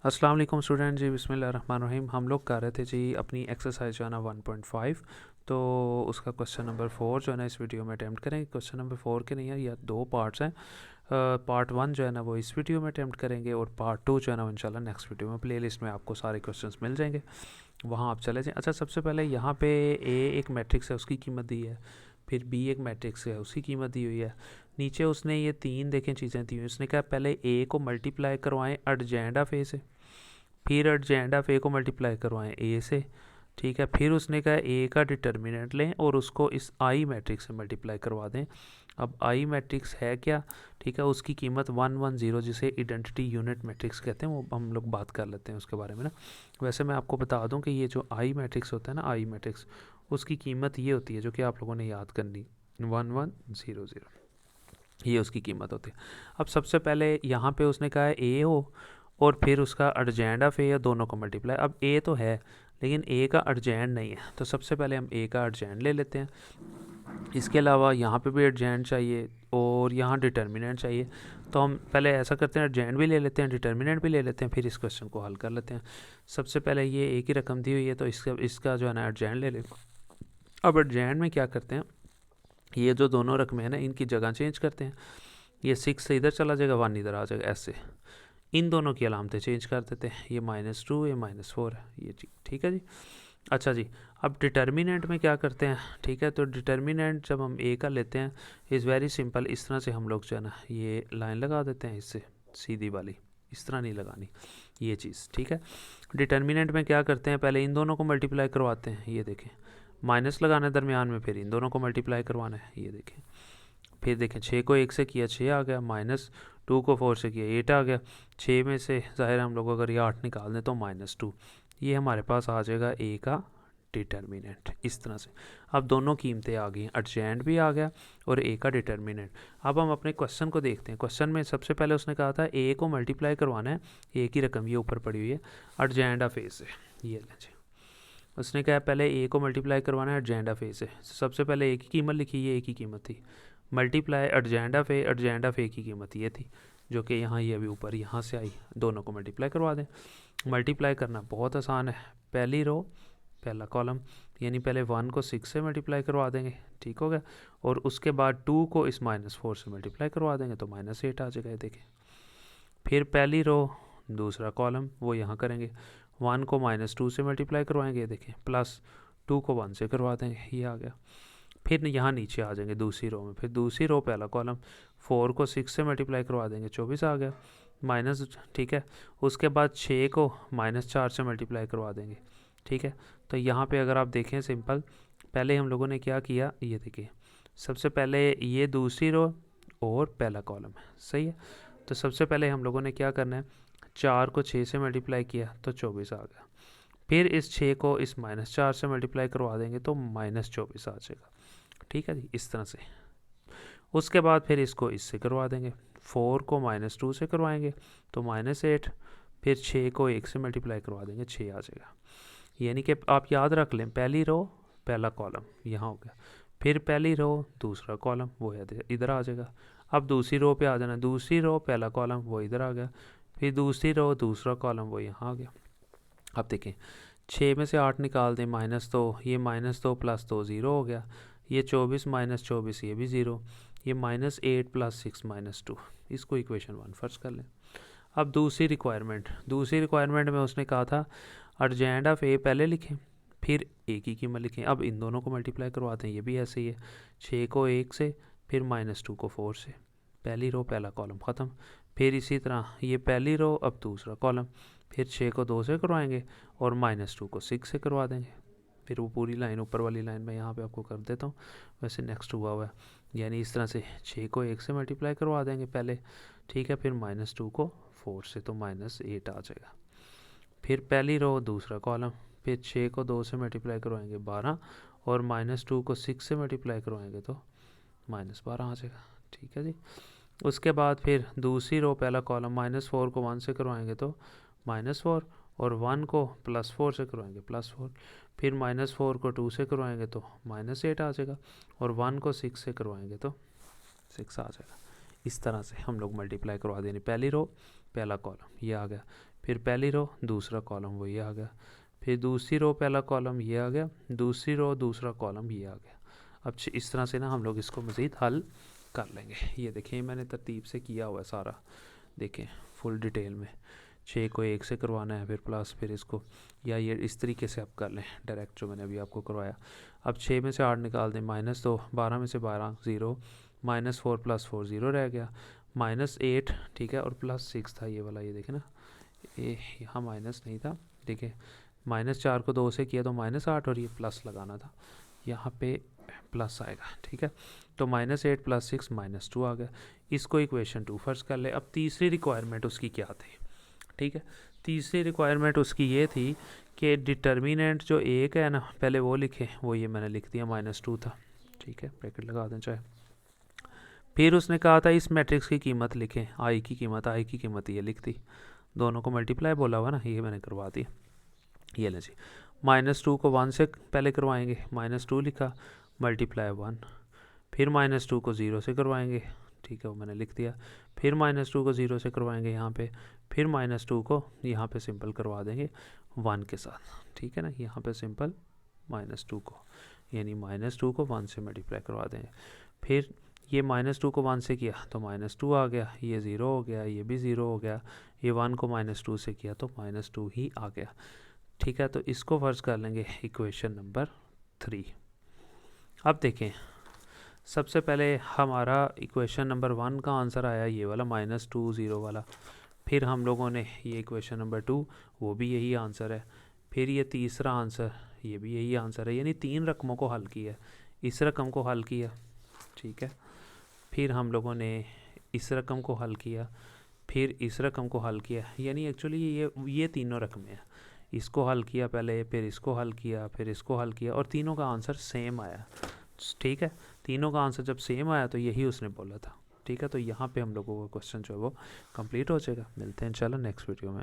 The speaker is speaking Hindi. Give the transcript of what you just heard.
अस्सलाम वालेकुम स्टूडेंट जी। बिस्मिल्लाहिर्रहमानिर्रहीम। हम लोग कर रहे थे जी अपनी एक्सरसाइज जो है ना 1.5। तो उसका क्वेश्चन नंबर 4 जो है ना इस वीडियो में अटैम्प्ट करेंगे। क्वेश्चन नंबर 4 के नहीं है, या दो पार्ट्स हैं। पार्ट 1 जो है ना वो इस वीडियो में अटैम्प्ट करेंगे, और पार्ट 2 जो है ना इंशाल्लाह नेक्स्ट वीडियो में। प्लेलिस्ट में आपको सारे क्वेश्चंस मिल जाएंगे, वहाँ आप चले जाएँ। अच्छा, सबसे पहले यहाँ पे ए एक मैट्रिक्स है, उसकी कीमत दी है। फिर बी एक मैट्रिक्स है, उसकी कीमत दी हुई है। नीचे उसने ये तीन देखें चीज़ें दी हुई। उसने कहा पहले ए को मल्टीप्लाई करवाएं एडजेंड ऑफ ए से, फिर एडजेंड ऑफ ए को मल्टीप्लाई करवाएं ए से। ठीक है, फिर उसने कहा ए का डिटर्मिनेंट लें और उसको इस आई मैट्रिक्स से मल्टीप्लाई करवा दें। अब आई मैट्रिक्स है क्या? ठीक है, उसकी कीमत 110, जिसे आइडेंटिटी यूनिट मैट्रिक्स कहते हैं, वो हम लोग बात कर लेते हैं उसके बारे में ना। वैसे मैं आपको बता दूं कि ये जो आई मैट्रिक्स होता है ना, आई मैट्रिक्स, उसकी कीमत ये होती है जो कि आप लोगों ने याद करनी, 1100, ये उसकी कीमत होती है। अब सबसे पहले यहाँ पे उसने कहा है ए हो और फिर उसका अर्जेंड ऑफ ए, या दोनों को मल्टीप्लाई। अब ए तो है लेकिन ए का अर्जेंड नहीं है, तो सबसे पहले हम ए का अर्जेंड ले लेते हैं। इसके अलावा यहाँ पे भी अर्जेंड चाहिए और यहाँ डिटर्मिनेंट चाहिए। तो हम पहले ऐसा करते हैं, अर्जेंड भी ले लेते हैं, डिटर्मिनेंट भी ले लेते हैं, फिर इस क्वेश्चन को हल कर लेते हैं। सबसे पहले ये ए की रकम दी हुई है, तो इसका जो है ना अर्जेंड ले लें। अब अर्जेंड में क्या करते हैं, ये जो दोनों रकमें हैं ना, इनकी जगह चेंज करते हैं। ये 6 से इधर चला जाएगा, 1 इधर आ जाएगा, ऐसे इन दोनों की अलामतें चेंज कर देते हैं। ये -2, ये -4 है, ये जी ठीक है जी। अच्छा जी, अब डिटर्मिनेंट में क्या करते हैं? ठीक है, तो डिटर्मिनेंट जब हम ए का लेते हैं, इज़ वेरी सिंपल। इस तरह से हम लोग जो है ना ये लाइन लगा देते हैं, इससे सीधी वाली, इस तरह नहीं लगानी ये चीज़। ठीक है, डिटर्मिनेंट में क्या करते हैं, पहले इन दोनों को मल्टीप्लाई करवाते हैं, ये देखें, माइनस लगाना है दरमियान में, फिर इन दोनों को मल्टीप्लाई करवाना है, ये देखें। फिर देखें 6 को 1 से किया 6 आ गया, -2 को 4 से किया 8 आ गया। 6 में से ज़ाहिर हम लोग अगर ये 8 निकाल दें तो -2, ये हमारे पास आ जाएगा ए का डिटर्मिनेंट। इस तरह से अब दोनों कीमतें आ गई, अर्जेंट भी आ गया और ए का डिटर्मिनेंट। अब हम अपने क्वेश्चन को देखते हैं। क्वेश्चन में सबसे पहले उसने कहा था ए को मल्टीप्लाई करवाना है, ए की रकम ये ऊपर पड़ी हुई है, अर्जेंट ऑफ ए से। ये लें जी, उसने कहा पहले ए को मल्टीप्लाई करवाना है अर्जेंट ऑफ ए से। सबसे पहले ए की कीमत लिखी, ये ए की कीमत थी, मल्टीप्लाई अर्जेंट ऑफ ए की कीमत ये थी, जो कि यहाँ ये अभी ऊपर यहाँ से आई। दोनों को मल्टीप्लाई करवा दें। मल्टीप्लाई करना बहुत आसान है, पहली रो पहला कॉलम, यानी पहले 1 को 6 से मल्टीप्लाई करवा देंगे, ठीक हो गया, और उसके बाद 2 को इस -4 से मल्टीप्लाई करवा देंगे तो -8 आ जाएगा, देखें। फिर पहली रो दूसरा कॉलम वो यहाँ करेंगे, 1 को -2 से मल्टीप्लाई करवाएंगे, देखें, प्लस 2 को 1 से करवा देंगे, ये आ गया। फिर यहाँ नीचे आ जाएंगे दूसरी रो में, फिर दूसरी रो पहला कॉलम, 4 को 6 से मल्टीप्लाई करवा देंगे, 24 आ गया, माइनस, ठीक है। उसके बाद 6 को -4 से मल्टीप्लाई करवा देंगे, ठीक है। तो यहाँ पे अगर आप देखें सिंपल, पहले हम लोगों ने क्या किया, ये देखिए, सबसे पहले ये दूसरी रो और पहला कॉलम है, सही है। तो सबसे पहले हम लोगों ने क्या करना है, 4 को 6 से मल्टीप्लाई किया तो 24 आ गया। फिर इस 6 को इस -4 से मल्टीप्लाई करवा देंगे तो -24 आ जाएगा, ठीक है जी, इस तरह से। उसके बाद फिर इसको इससे करवा देंगे, 4 को -2 से करवाएंगे तो -8, फिर 6 को 1 से मल्टीप्लाई करवा देंगे, 6 आ जाएगा। यानी कि आप याद रख लें, पहली रो पहला कॉलम यहाँ हो गया, फिर पहली रो दूसरा कॉलम वो इधर आ जाएगा। अब दूसरी रो पे आ जाना, दूसरी रो पहला कॉलम वो इधर आ गया, फिर दूसरी रो दूसरा कॉलम वो यहाँ आ गया। अब देखें, 6 में से 8 निकाल दें, -2, ये -2 + 2 0 हो गया, ये 24 -24 ये भी 0, ये -8 + 6 -2, इसको इक्वेशन 1 फर्स्ट कर लें। अब दूसरी रिक्वायरमेंट में उसने कहा था अर्जेंट ऑफ ए पहले लिखें, फिर ए की कीमत लिखें। अब इन दोनों को मल्टीप्लाई करवाते हैं, ये भी ऐसे ही है, 6 को 1 से, फिर -2 को 4 से, पहली रो पहला कॉलम ख़त्म। फिर इसी तरह ये पहली रो अब दूसरा कॉलम, फिर 6 को 2 से करवाएंगे और -2 को 6 से करवा देंगे। फिर वो पूरी लाइन, ऊपर वाली लाइन मैं यहाँ पे आपको कर देता हूँ, वैसे नेक्स्ट हुआ हुआ है। यानी इस तरह से 6 को 1 से मल्टीप्लाई करवा देंगे पहले, ठीक है, फिर -2 को 4 से तो -8 आ जाएगा। फिर पहली रो दूसरा कॉलम, फिर 6 को 2 से मल्टीप्लाई करवाएंगे 12, और -2 को 6 से मल्टीप्लाई करवाएंगे तो -12 आ जाएगा, ठीक है जी। उसके बाद फिर दूसरी रो पहला कॉलम, -4 को 1 से करवाएंगे तो -4, और 1 को +4 से करवाएंगे +4, फिर -4 को 2 से करवाएंगे तो -8 आ जाएगा, और 1 को 6 से करवाएंगे तो 6 आ जाएगा। इस तरह से हम लोग मल्टीप्लाई करवा देंगे, पहली रो पहला कॉलम ये आ गया, फिर पहली रो दूसरा कॉलम वो ये आ गया, फिर दूसरी रो पहला कॉलम ये आ गया, दूसरी रो दूसरा कॉलम ये आ गया। अब इस तरह से ना हम लोग इसको मज़ीद हल कर लेंगे। ये देखें मैंने तरतीब से किया हुआ है सारा, देखें फुल डिटेल में। 6 को 1 से करवाना है, फिर प्लस, फिर इसको, या ये इस तरीके से आप कर लें डायरेक्ट जो मैंने अभी आपको करवाया। अब 6 में से 8 निकाल दें, -2, 12 में से 12 0, -4 + 4 0 रह गया, -8 ठीक है, और +6 था ये वाला, ये देखें ना, ये यहाँ माइनस नहीं था, ठीक है। -4 को 2 से किया तो -8, और ये प्लस लगाना था, यहाँ पे प्लस आएगा, ठीक है। तो -8 + 6 -2 आ गया। इसको इक्वेशन 2 फर्स्ट कर ले। अब तीसरी रिक्वायरमेंट उसकी क्या थी, ठीक है। तीसरी रिक्वायरमेंट उसकी ये थी कि डिटर्मिनेंट जो एक है ना, पहले वो लिखे, वो ये मैंने लिख दिया -2 था, ठीक है, ब्रैकेट लगा दें चाहे। फिर उसने कहा था इस मैट्रिक्स की कीमत लिखें, आई की कीमत ये लिख दी, दोनों को मल्टीप्लाई बोला हुआ ना, ये मैंने करवा दिया। ये लें जी, -2 को 1 से पहले करवाएंगे, -2 लिखा, मल्टीप्लाई 1, फिर -2 को 0 से करवाएंगे, ठीक है, वो मैंने लिख दिया। फिर -2 को 0 से करवाएंगे यहाँ पे, फिर -2 को यहाँ पे सिंपल करवा देंगे 1 के साथ, ठीक है ना, यहाँ पे सिंपल -2 को, यानी -2 को 1 से मल्टीप्लाई करवा देंगे। फिर ये -2 को 1 से किया तो -2 आ गया, ये 0 हो गया, ये भी 0 हो गया, ये 1 को -2 से किया तो -2 ही आ गया, ठीक है। तो इसको फर्ज कर लेंगे इक्वेशन नंबर 3। अब देखें, सबसे पहले हमारा इक्वेशन नंबर 1 का आंसर आया ये वाला -2 0 वाला, फिर हम लोगों ने ये इक्वेशन नंबर 2, वो भी यही आंसर है, फिर ये तीसरा आंसर, ये भी यही आंसर है, यानी 3 रकमों को हल किया, इस रकम को हल किया, ठीक है, फिर हम लोगों ने इस रकम को हल किया, फिर इस रकम को हल किया, यानी एक्चुअली ये तीनों रकमें हैं, इसको हल किया पहले, फिर इसको हल किया, फिर इसको हल किया, और तीनों का आंसर सेम आया, ठीक है। तीनों का आंसर जब सेम आया तो यही उसने बोला था, ठीक है। तो यहाँ पे हम लोगों का क्वेश्चन जो है वो कंप्लीट हो जाएगा। मिलते हैं इंशाल्लाह नेक्स्ट वीडियो में।